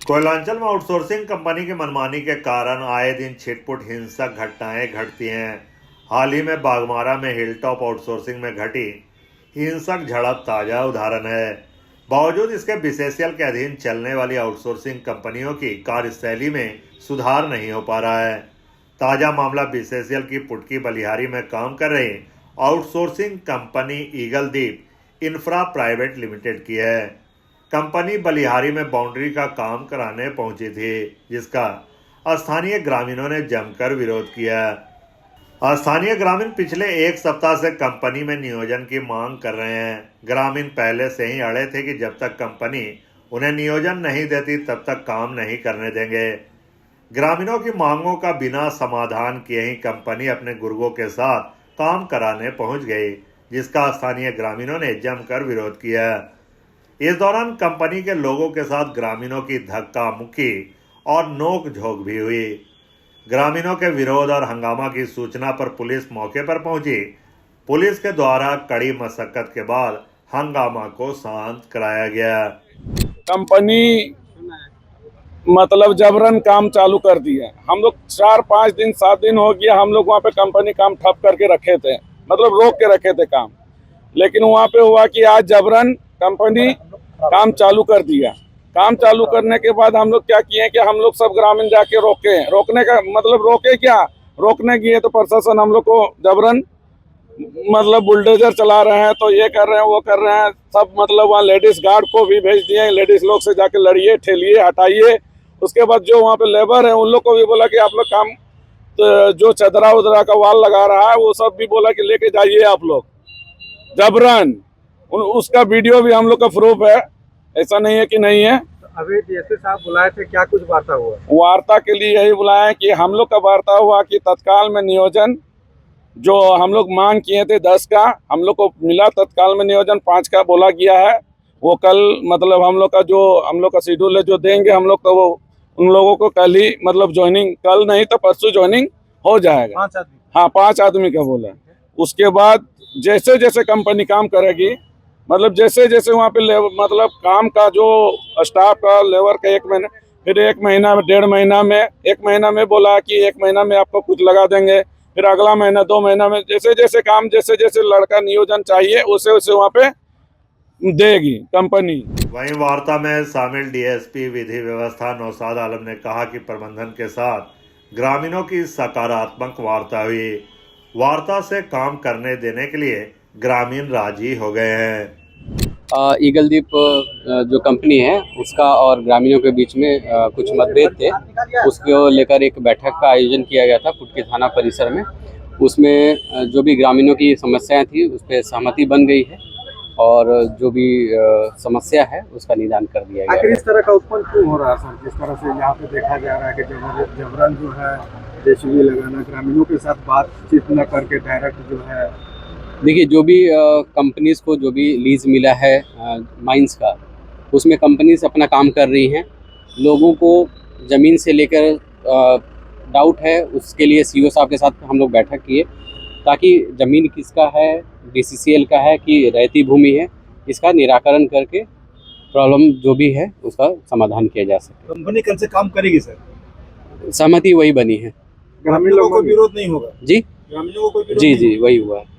कोयलांचल में outsourcing company की मनमानी के कारण आए दिन छिटपुट हिंसक घटनाएं घटती हैं। हाल ही में बागमारा में हिलटॉप आउटसोर्सिंग में घटी हिंसक झड़प ताजा उदाहरण है। बावजूद इसके बीसीसीएल के अधीन चलने वाली आउटसोर्सिंग कंपनियों की कार्यशैली में सुधार नहीं हो पा रहा है। ताजा मामला बीसीसीएल की पुटकी बलिहारी में काम कर रही outsourcing company Eagledeep infra private limited की है। कंपनी बलिहारी में बाउंड्री का काम कराने पहुंची थी, जिसका स्थानीय ग्रामीणों ने जमकर विरोध किया। स्थानीय ग्रामीण पिछले एक सप्ताह से कंपनी में नियोजन की मांग कर रहे हैं। ग्रामीण पहले से ही अड़े थे कि जब तक कंपनी उन्हें नियोजन नहीं देती तब तक काम नहीं करने देंगे। ग्रामीणों की मांगों का बिना समाधान किए ही कंपनी अपने गुर्गों के साथ काम कराने पहुंच गई, जिसका स्थानीय ग्रामीणों ने जमकर विरोध किया। इस दौरान कंपनी के लोगों के साथ ग्रामीणों की धक्का मुक्की और नोक झोंक भी हुई। ग्रामीणों के विरोध और हंगामा की सूचना पर पुलिस मौके पर पहुंची। पुलिस के द्वारा कड़ी मशक्कत के बाद हंगामा को शांत कराया गया। कंपनी मतलब जबरन काम चालू कर दिया। हम लोग 4-5 दिन 7 दिन हो गया, हम लोग वहाँ पे कंपनी काम ठप करके रखे थे, मतलब रोक के रखे थे काम। लेकिन वहाँ पे हुआ कि आज जबरन कंपनी काम चालू कर दिया। काम चालू करने के बाद हम लोग क्या किए कि हम लोग सब ग्रामीण जाके रोके। रोकने का मतलब रोके क्या, रोकने गए तो प्रशासन हम लोग को जबरन मतलब बुलडोजर चला रहे हैं, तो ये कर रहे हैं वो कर रहे हैं सब। मतलब वहाँ लेडीज गार्ड को भी भेज दिए, लेडीज लोग से जाके लड़िए ठेलिए हटाइए। उसके बाद जो वहाँ पे लेबर है उन लोग को भी बोला कि आप लोग काम तो जो चदरा उदरा का वाल लगा रहा है वो सब भी बोला कि लेके जाइए आप लोग जबरन। उसका वीडियो भी हम लोग का प्रूफ है, ऐसा नहीं है कि नहीं है। अभी डीएसपी साहब बुलाए थे, क्या कुछ वार्ता हुआ? वार्ता के लिए यही बुलाया कि हम लोग का वार्ता हुआ कि तत्काल में नियोजन जो हम लोग मांग किए थे 10 का हम लोग को मिला। तत्काल में नियोजन 5 का बोला गया है। वो कल मतलब हम लोग का शेड्यूल है जो देंगे हम लोग, तो वो उन लोगों को कल ही मतलब ज्वाइनिंग, कल नहीं तो परसों ज्वाइनिंग हो जाएगा। 5 आदमी? हाँ, 5 आदमी का बोला। उसके बाद जैसे जैसे कंपनी काम करेगी, मतलब जैसे जैसे वहाँ पे मतलब काम का जो स्टाफ का लेबर का 1 महीना, फिर 1 महीना में 1.5 महीना में 1 महीना में बोला कि 1 महीना में आपको कुछ लगा देंगे। फिर अगला महीना 2 महीना में जैसे जैसे काम जैसे जैसे लड़का नियोजन चाहिए उसे उसे वहाँ पे देगी कंपनी। वहीं वार्ता में शामिल डीएसपी विधि व्यवस्था नौशाद आलम ने कहा कि प्रबंधन के साथ ग्रामीणों की सकारात्मक वार्ता हुई। वार्ता से काम करने देने के लिए ग्रामीण राजी हो गए हैं। ईगलदीप जो कंपनी है उसका और ग्रामीणों के बीच में कुछ मतभेद थे, उसको लेकर एक बैठक का आयोजन किया गया था पुटकी थाना परिसर में। उसमें जो भी ग्रामीणों की समस्याएं थी उस पर सहमति बन गई है और जो भी समस्या है उसका निदान कर दिया गया। आखिर इस तरह का उत्पन्न क्यों हो रहा है सर? जिस तरह से यहाँ पे देखा जा रहा है कि जबरन जो है जेसीबी लगाना, ग्रामीणों के साथ बातचीत न करके डायरेक्ट जो है। देखिए, जो भी कंपनीज को जो भी लीज मिला है माइंस का, उसमें कंपनीज अपना काम कर रही हैं। लोगों को ज़मीन से लेकर डाउट है, उसके लिए सीईओ साहब के साथ हम लोग बैठक किए ताकि ज़मीन किसका है, बीसीसीएल का है कि रहती भूमि है, इसका निराकरण करके प्रॉब्लम जो भी है उसका समाधान किया जा सके। कंपनी कल से काम करेगी सर? सहमति वही बनी है। ग्रामीणों को कोई विरोध नहीं होगा? जी ग्रामीणों को कोई विरोध जी नहीं जी, वही हुआ है।